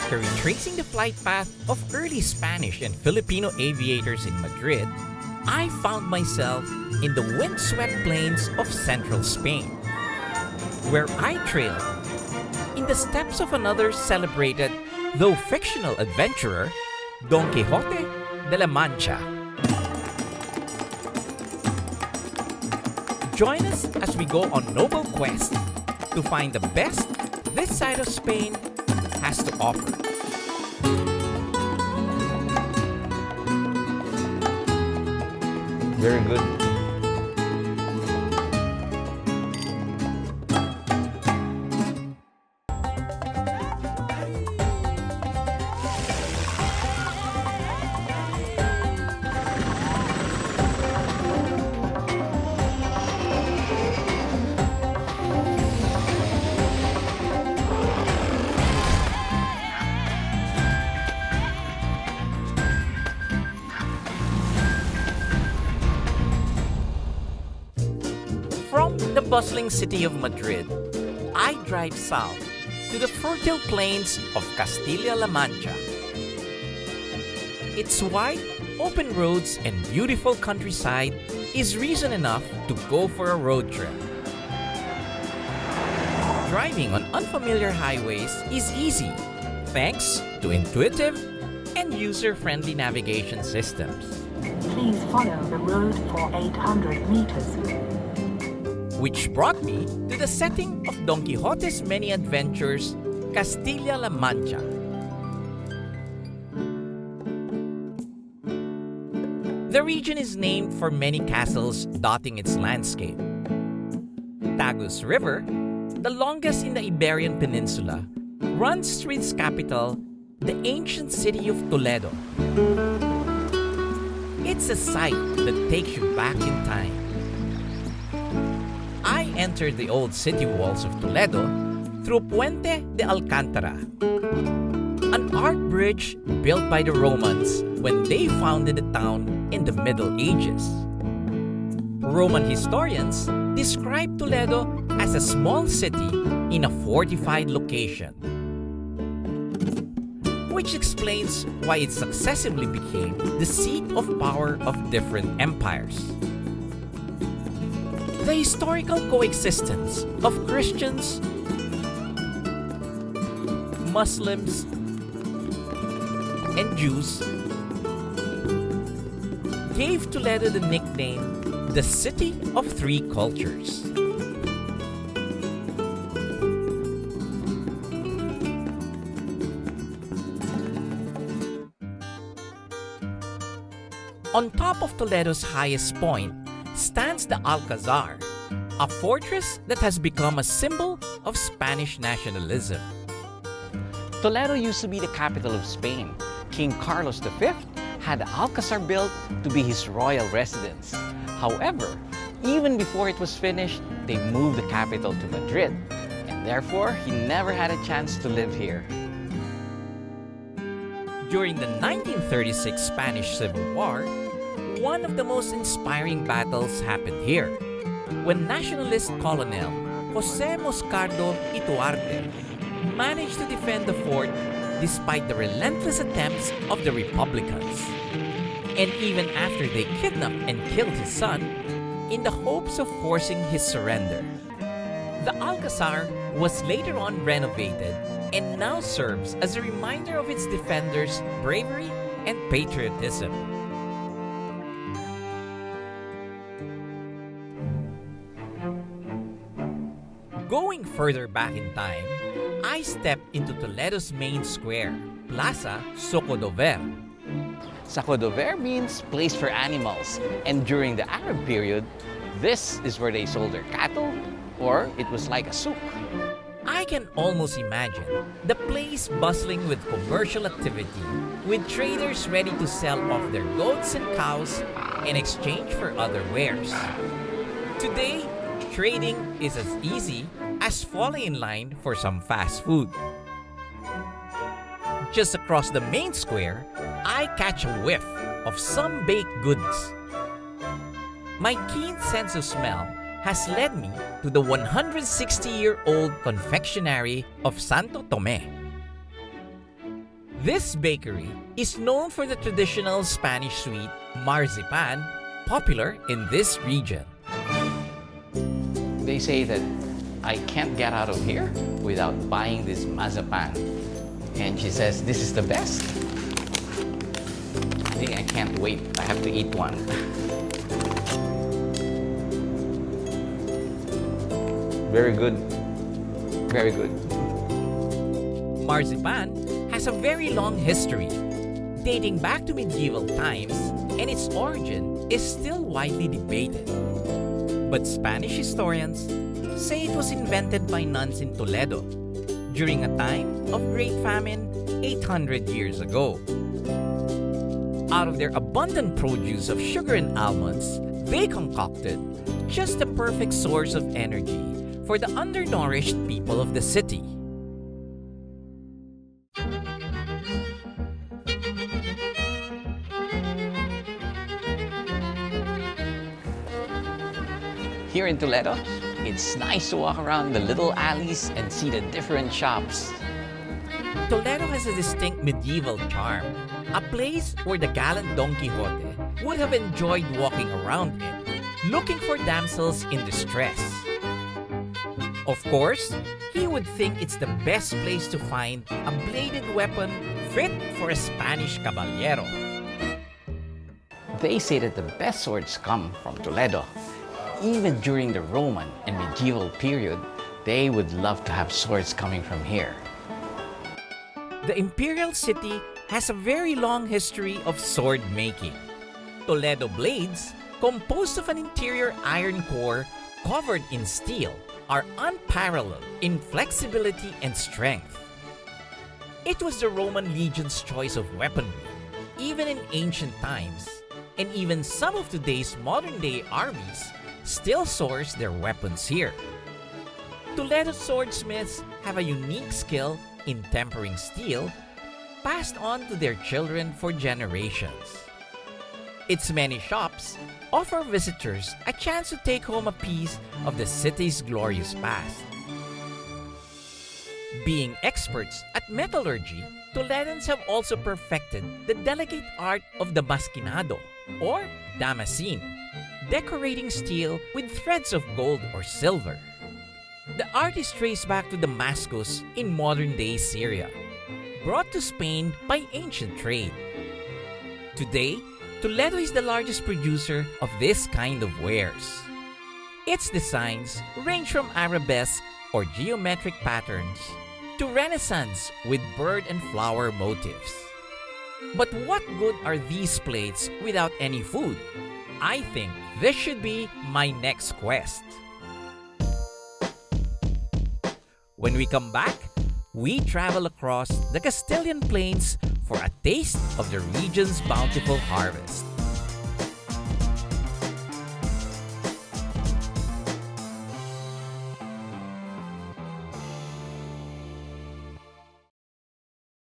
After retracing the flight path of early Spanish and Filipino aviators in Madrid, I found myself in the windswept plains of central Spain, where I trailed in the steps of another celebrated, though fictional adventurer, Don Quixote de la Mancha. Join us as we go on noble quest to find the best this side of Spain has to offer. Very good. From the bustling city of Madrid, I drive south to the fertile plains of Castilla-La Mancha. Its wide, open roads and beautiful countryside is reason enough to go for a road trip. Driving on unfamiliar highways is easy, thanks to intuitive and user-friendly navigation systems. Please follow the road for 800 meters. Which brought me to the setting of Don Quixote's many adventures, Castilla-La Mancha. The region is named for many castles dotting its landscape. Tagus River, the longest in the Iberian Peninsula, runs through its capital, the ancient city of Toledo. It's a sight that takes you back in time. I entered the old city walls of Toledo through Puente de Alcántara, an art bridge built by the Romans when they founded the town in the Middle Ages. Roman historians describe Toledo as a small city in a fortified location, which explains why it successively became the seat of power of different empires. The historical coexistence of Christians, Muslims, and Jews gave Toledo the nickname the City of Three Cultures. On top of Toledo's highest point stands the Alcazar, a fortress that has become a symbol of Spanish nationalism. Toledo used to be the capital of Spain. King Carlos V had the Alcazar built to be his royal residence. However, even before it was finished, they moved the capital to Madrid, and therefore he never had a chance to live here. During the 1936 Spanish Civil War, one of the most inspiring battles happened here, when nationalist Colonel Jose Moscardo Ituarte managed to defend the fort despite the relentless attempts of the Republicans, and even after they kidnapped and killed his son in the hopes of forcing his surrender. The Alcazar was later on renovated and now serves as a reminder of its defenders' bravery and patriotism. Going further back in time, I stepped into Toledo's main square, Plaza Socodover. Socodover means place for animals, and during the Arab period, this is where they sold their cattle, or it was like a souk. I can almost imagine the place bustling with commercial activity, with traders ready to sell off their goats and cows in exchange for other wares. Today, trading is as easy as falling in line for some fast food. Just across the main square, I catch a whiff of some baked goods. My keen sense of smell has led me to the 160-year-old confectionery of Santo Tomé. This bakery is known for the traditional Spanish sweet marzipan, popular in this region. They say that I can't get out of here without buying this marzipan. And she says, this is the best. I think I can't wait. I have to eat one. Very good. Very good. Marzipan has a very long history, dating back to medieval times, and its origin is still widely debated. But Spanish historians say it was invented by nuns in Toledo during a time of great famine 800 years ago. Out of their abundant produce of sugar and almonds, they concocted just the perfect source of energy for the undernourished people of the city. Here in Toledo, it's nice to walk around the little alleys and see the different shops. Toledo has a distinct medieval charm, a place where the gallant Don Quixote would have enjoyed walking around it, looking for damsels in distress. Of course, he would think it's the best place to find a bladed weapon fit for a Spanish caballero. They say that the best swords come from Toledo. Even during the Roman and medieval period, they would love to have swords coming from here. The imperial city has a very long history of sword making. Toledo blades, composed of an interior iron core covered in steel, are unparalleled in flexibility and strength. It was the Roman legion's choice of weaponry, even in ancient times, and even some of today's modern-day armies still source their weapons here. Toledo swordsmiths have a unique skill in tempering steel, passed on to their children for generations. Its many shops offer visitors a chance to take home a piece of the city's glorious past. Being experts at metallurgy, Toledans have also perfected the delicate art of the baskinado, or damascene, decorating steel with threads of gold or silver. The art is traced back to Damascus in modern-day Syria, brought to Spain by ancient trade. Today, Toledo is the largest producer of this kind of wares. Its designs range from arabesque or geometric patterns to Renaissance with bird and flower motifs. But what good are these plates without any food? I think this should be my next quest. When we come back, we travel across the Castilian plains for a taste of the region's bountiful harvest.